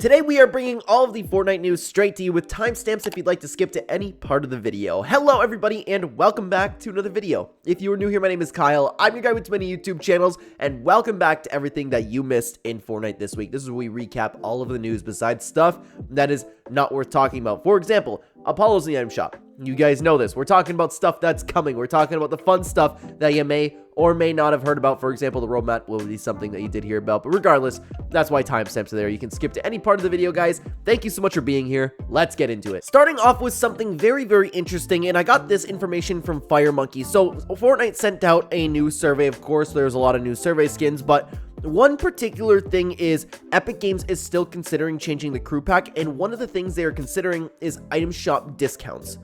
Today we are bringing all of the Fortnite news straight to you with timestamps if you'd like to skip to any part of the video. Hello everybody and welcome back to another video. If you are new here, my name is Kyle. I'm your guy with many YouTube channels and welcome back to everything that you missed in Fortnite this week. This is where we recap all of the news besides stuff that is not worth talking about. For example, Apollo's in the item shop. You guys know this. We're talking about stuff that's coming. We're talking about the fun stuff that you may or may not have heard about. For example, the roadmap will be something that you did hear about. But regardless, that's why timestamps are there. You can skip to any part of the video, guys. Thank you so much for being here. Let's get into it. Starting off with something very, very interesting. And I got this information from FireMonkey. So Fortnite sent out a new survey. Of course, there's a lot of new survey skins, but one particular thing is Epic Games is still considering changing the Crew Pack, and one of the things they are considering is item shop discounts.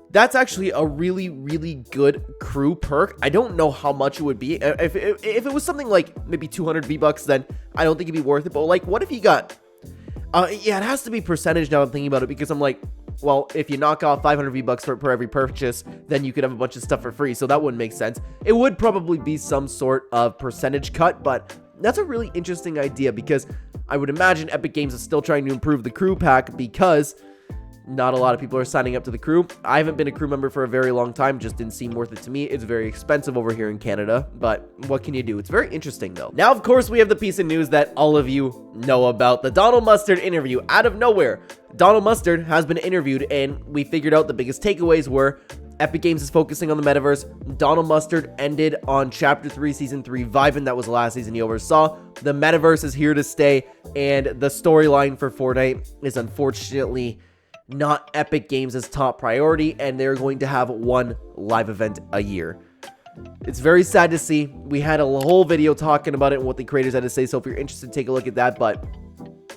That's actually a really, really good Crew Perk. I don't know how much it would be. If it was something like maybe 200 V-Bucks, then I don't think it'd be worth it. But like, what if you got... yeah, it has to be percentage now I'm thinking about it, because I'm like, well, if you knock off 500 V-Bucks per every purchase, then you could have a bunch of stuff for free. So that wouldn't make sense. It would probably be some sort of percentage cut, but that's a really interesting idea, because I would imagine Epic Games is still trying to improve the Crew Pack because not a lot of people are signing up to the crew. I haven't been a crew member for a very long time, just didn't seem worth it to me. It's very expensive over here in Canada, but what can you do? It's very interesting though. Now, of course, we have the piece of news that all of you know about, the Donald Mustard interview. Out of nowhere, Donald Mustard has been interviewed, and we figured out the biggest takeaways were Epic Games is focusing on the metaverse. Donald Mustard ended on Chapter 3, Season 3, Vivin. That was the last season you oversaw. The metaverse is here to stay, and the storyline for Fortnite is unfortunately not Epic Games' top priority, and they're going to have one live event a year. It's very sad to see. We had a whole video talking about it and what the creators had to say, so if you're interested, take a look at that, but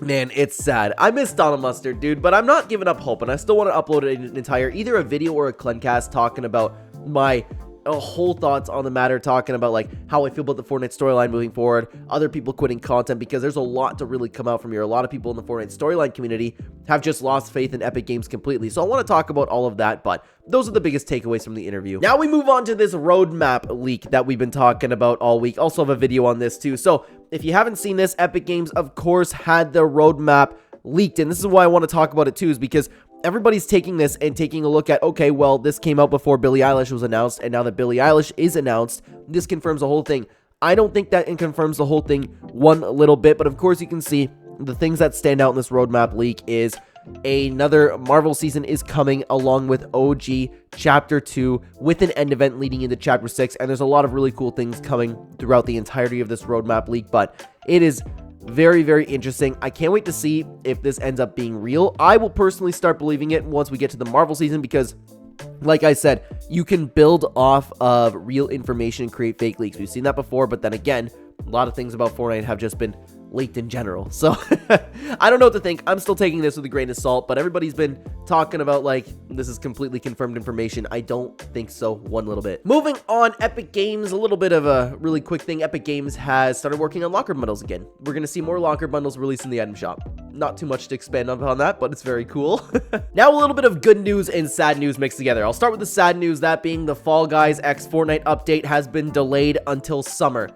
man, it's sad. I miss Donald Mustard, dude, but I'm not giving up hope, and I still want to upload an entire, either a video or a Clencast talking about my whole thoughts on the matter, talking about like how I feel about the Fortnite storyline moving forward, other people quitting content, because there's a lot to really come out from here. A lot of people in the Fortnite storyline community have just lost faith in Epic Games completely. So I want to talk about all of that, but those are the biggest takeaways from the interview. Now we move on to this roadmap leak that we've been talking about all week. Also have a video on this too. So if you haven't seen this, Epic Games, of course, had their roadmap leaked, and this is why I want to talk about it too, is because everybody's taking this and taking a look at, okay, well, this came out before Billie Eilish was announced, and now that Billie Eilish is announced, this confirms the whole thing. I don't think that it confirms the whole thing one little bit, but of course you can see the things that stand out in this roadmap leak is another Marvel season is coming along with OG Chapter 2 with an end event leading into Chapter 6, and there's a lot of really cool things coming throughout the entirety of this roadmap leak, but it is very, very interesting. I can't wait to see if this ends up being real. I will personally start believing it once we get to the Marvel season, because like I said, you can build off of real information and create fake leaks. We've seen that before, but then again, a lot of things about Fortnite have just been leaked in general. So I don't know what to think. I'm still taking this with a grain of salt, but everybody's been talking about like this is completely confirmed information. I don't think so one little bit. Moving on, Epic Games, a little bit of a really quick thing. Epic Games has started working on locker bundles again. We're going to see more locker bundles released in the item shop. Not too much to expand upon that, but it's very cool. Now a little bit of good news and sad news mixed together. I'll start with the sad news, that being the Fall Guys X Fortnite update has been delayed until summer.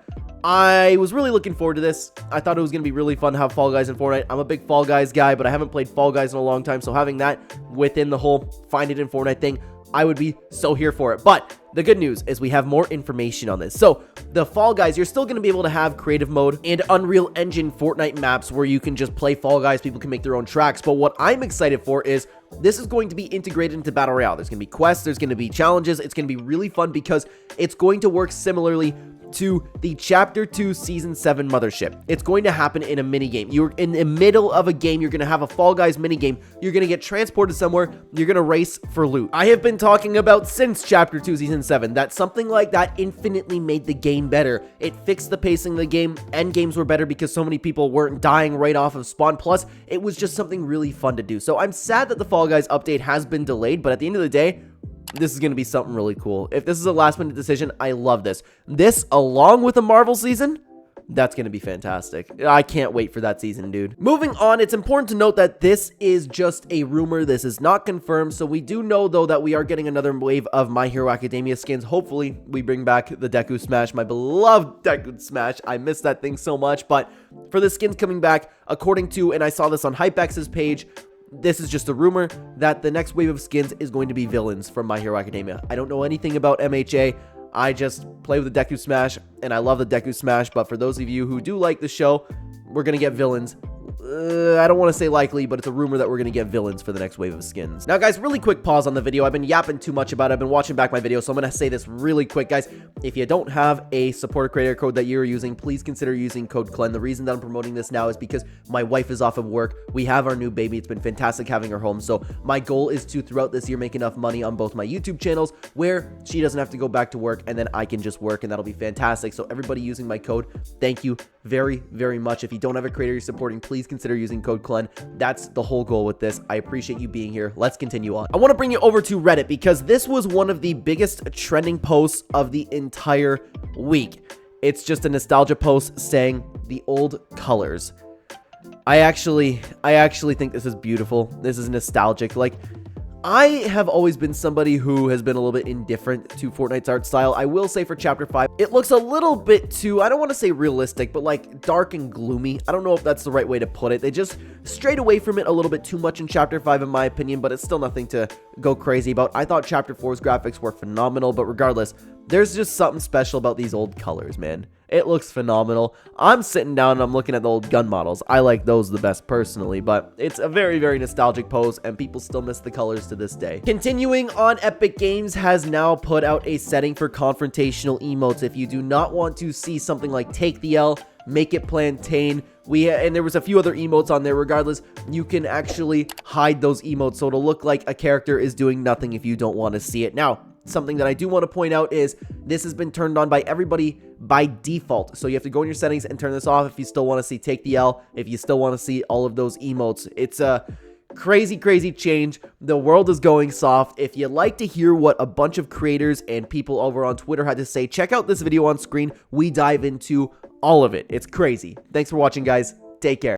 I was really looking forward to this. I thought it was going to be really fun to have Fall Guys in Fortnite. I'm a big Fall Guys guy, but I haven't played Fall Guys in a long time, so having that within the whole Find It in Fortnite thing, I would be so here for it. But the good news is we have more information on this. So the Fall Guys, you're still going to be able to have creative mode and Unreal Engine Fortnite maps where you can just play Fall Guys. People can make their own tracks. But what I'm excited for is this is going to be integrated into Battle Royale. There's going to be quests. There's going to be challenges. It's going to be really fun because it's going to work similarly to the Chapter 2 Season 7 Mothership. It's going to happen in a minigame. You're in the middle of a game. You're going to have a Fall Guys minigame. You're going to get transported somewhere. You're going to race for loot. I have been talking about since Chapter 2 Season 7 that something like that infinitely made the game better. It fixed the pacing of the game. End games were better because so many people weren't dying right off of spawn. Plus, it was just something really fun to do. So I'm sad that the Fall Guys update has been delayed, but at the end of the day, this is going to be something really cool. If this is a last minute decision, I love this. This, along with a Marvel season, That's going to be fantastic. I can't wait for that season, dude. Moving on, it's important to note that this is just a rumor. This is not confirmed. So we do know, though, that we are getting another wave of My Hero Academia skins. Hopefully, we bring back the Deku Smash, my beloved Deku Smash. I miss that thing so much. But for the skins coming back, according to, and I saw this on HypeX's page, this is just a rumor that the next wave of skins is going to be villains from My Hero Academia. I don't know anything about MHA. I just play with the Deku Smash, and I love the Deku Smash, but for those of you who do like the show, we're going to get villains. I don't want to say likely, but it's a rumor that we're going to get villains for the next wave of skins. Now, guys, really quick pause on the video. I've been yapping too much about it. I've been watching back my video, so I'm going to say this really quick, guys. If you don't have a supporter creator code that you're using, please consider using code Clen. The reason that I'm promoting this now is because my wife is off of work. We have our new baby. It's been fantastic having her home. So my goal is to, throughout this year, make enough money on both my YouTube channels where she doesn't have to go back to work, and then I can just work, and that'll be fantastic. So everybody using my code, thank you very, very much. If you don't have a creator you're supporting, please consider using code Clen. That's the whole goal with this. I appreciate you being here. Let's continue on. I want to bring you over to Reddit because this was one of the biggest trending posts of the entire week. It's just a nostalgia post saying the old colors. I actually think this is beautiful. This is nostalgic. Like, I have always been somebody who has been a little bit indifferent to Fortnite's art style. I will say for Chapter 5, it looks a little bit too, I don't want to say realistic, but like dark and gloomy. I don't know if that's the right way to put it. They just strayed away from it a little bit too much in Chapter 5, in my opinion, but it's still nothing to go crazy about. I thought Chapter 4's graphics were phenomenal, but regardless, there's just something special about these old colors, man. It looks phenomenal. I'm sitting down and I'm looking at the old gun models. I like those the best personally, but it's a very, very nostalgic pose, and people still miss the colors to this day. Continuing on, Epic Games has now put out a setting for confrontational emotes. If you do not want to see something like Take the L, Make It Plantain, and there was a few other emotes on there. Regardless, you can actually hide those emotes, so it'll look like a character is doing nothing if you don't want to see it. Now, something that I do want to point out is this has been turned on by everybody by default. So you have to go in your settings and turn this off if you still want to see Take the L, if you still want to see all of those emotes. It's a crazy, crazy change. The world is going soft. If you'd like to hear what a bunch of creators and people over on Twitter had to say, check out this video on screen. We dive into all of it. It's crazy. Thanks for watching, guys. Take care.